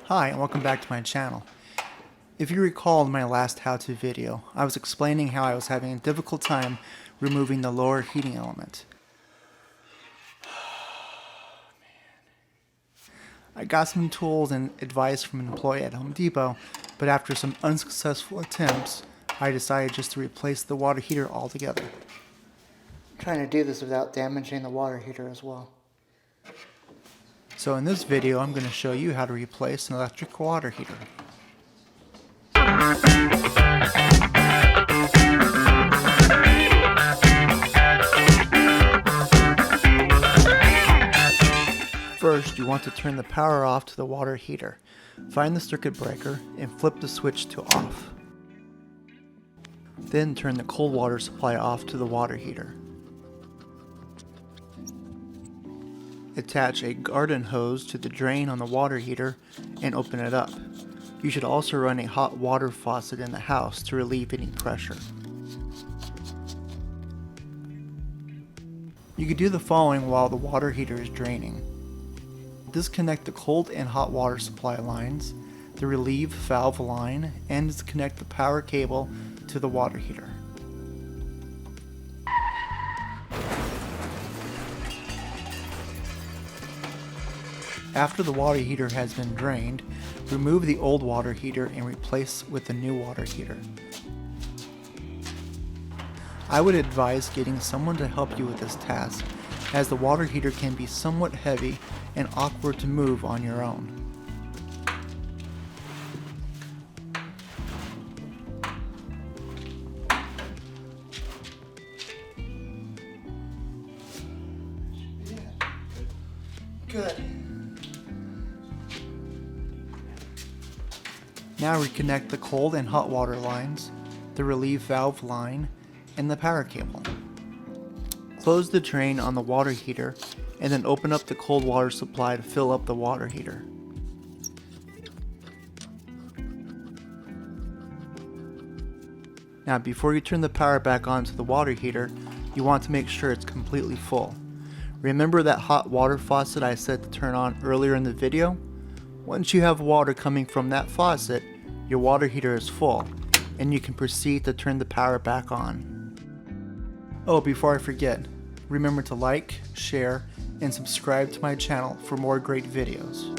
Hi and welcome back to my channel. If you recall in my last how-to video, I was explaining how I was having a difficult time removing the lower heating element. I got some tools and advice from an employee at Home Depot, but after some unsuccessful attempts, I decided just to replace the water heater altogether. I'm trying to do this without damaging the water heater as well. So in this video, I'm going to show you how to replace an electric water heater. First, you want to turn the power off to the water heater. Find the circuit breaker and flip the switch to off. Then turn the cold water supply off to the water heater. Attach a garden hose to the drain on the water heater and open it up. You should also run a hot water faucet in the house to relieve any pressure. You could do the following while the water heater is draining. Disconnect the cold and hot water supply lines, the relieve valve line, and disconnect the power cable to the water heater. After the water heater has been drained, remove the old water heater and replace with the new water heater. I would advise getting someone to help you with this task, as the water heater can be somewhat heavy and awkward to move on your own. Good. Now reconnect the cold and hot water lines, the relieve valve line, and the power cable. Close the drain on the water heater and then open up the cold water supply to fill up the water heater. Now before you turn the power back on to the water heater, you want to make sure it's completely full. Remember that hot water faucet I said to turn on earlier in the video? Once you have water coming from that faucet, your water heater is full, and you can proceed to turn the power back on. Oh, before I forget, remember to like, share, and subscribe to my channel for more great videos.